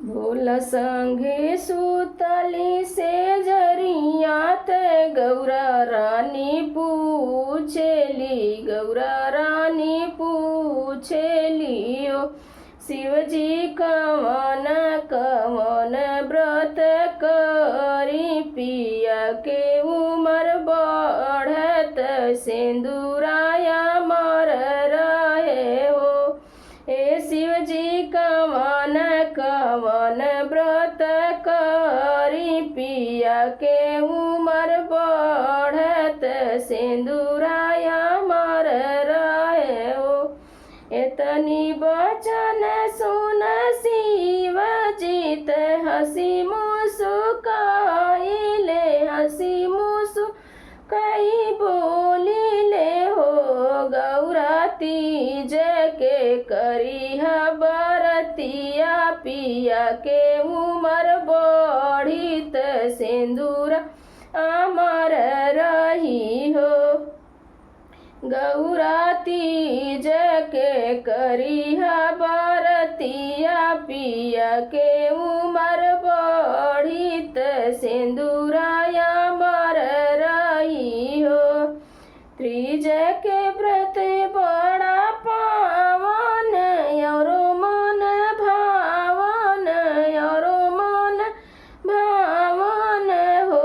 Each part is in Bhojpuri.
भोला संगे सुतली से जरियात गौरा रानी पूछेली, गौरा रानी पूछेली ओ शिवजी कवन कवन व्रत करी पिया के उमर बढ़त सिंदूराया मर रहे हो। हे शिवजी कवन कवन व्रत करी पिया के उमर बढ़त सिंदूराया मर रहे हो। एतनी बचन सुन शिवजीत हसी मुस्काइले, हसी मुस्काई बोलिले हो गौरा तीज के करिह बरतिया पिया के उमर बढ़ित सिंदूर अमर रही हो। गौरा तीज के करिह बरतिया पिया के उमर बढ़ित सिंदूराया मर रही हो। त्रिज के व्रत बड़ा पावन औरो मन भावन, औरो मन भावन हो।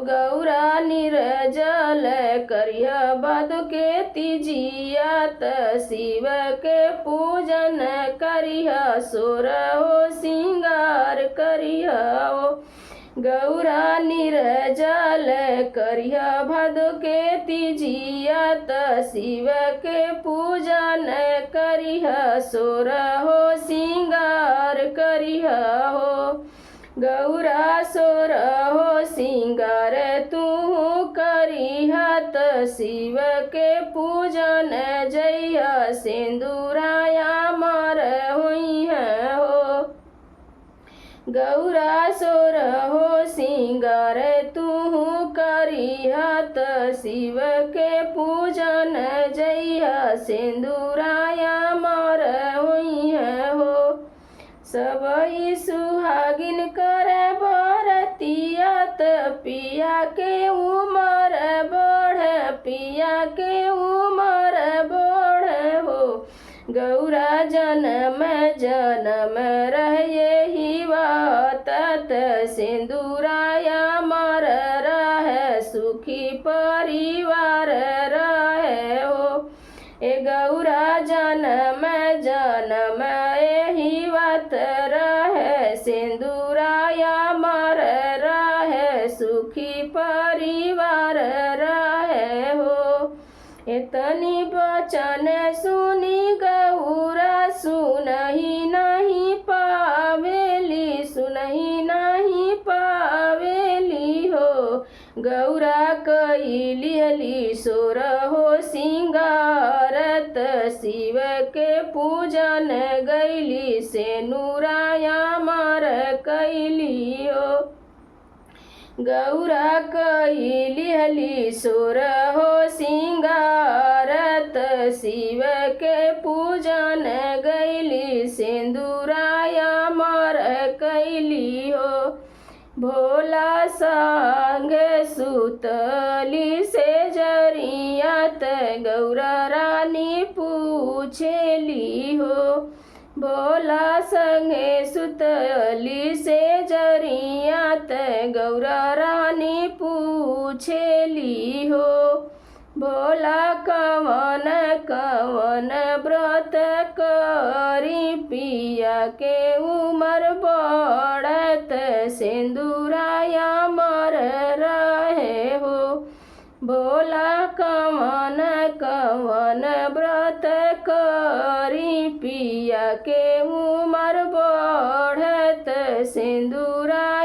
गौरा निर्जल करिह बाद के तीजियात शिव के पूजन करिह सोरहो सिंगार करिह ओ। गौरा निर्जल करिह भादो के तीजियात शिव के पूजन करिह सोरहो सिंगार करिह हो। गौरा सोरहो सिंगार तू करिह त शिव के पूजन जइह सिंदूराया मर हुई हो। गौरा सोरहो सिंगार तू करिह त शिव के पूजन जइह सिंदूराया मर हुई हो। सबई सुहागिन करे बरतिया त पिया के उमर बढ़, पिया के उमर बढ़ हो। गौरा जन्म जन्म रहे ही वात सिंदूराया मर रहे सुखी परिवार रहे हो। ए गौरा जन्म जन्म एही बात रहे सिंदूराया मर रहे सुखी परिवार रहे हो। इतनी वचन सुनी गौरा सुनही नहीं पावेली, सुनही नहीं पावेली हो। गौरा कइली सोरहो सिंगारत शिव के पूजन गैली से नूराया मर कैली हो। गौरा कइली सोरहो सिंगारत शिव के पूजन गैली सिंदूराया मर कैली हो। भोला संग सुतली से जरियात गौरा रानी पूछेली हो। भोला संगे सुतली से जरियात गौरा रानी पूछेली हो। भोला कवन कवन व्रत करी पिया के उमर बढ़त सिंदूराया मर रहे हो। भोला कवन कवन व्रत करी पिया के उमर बढ़त सिंदूरा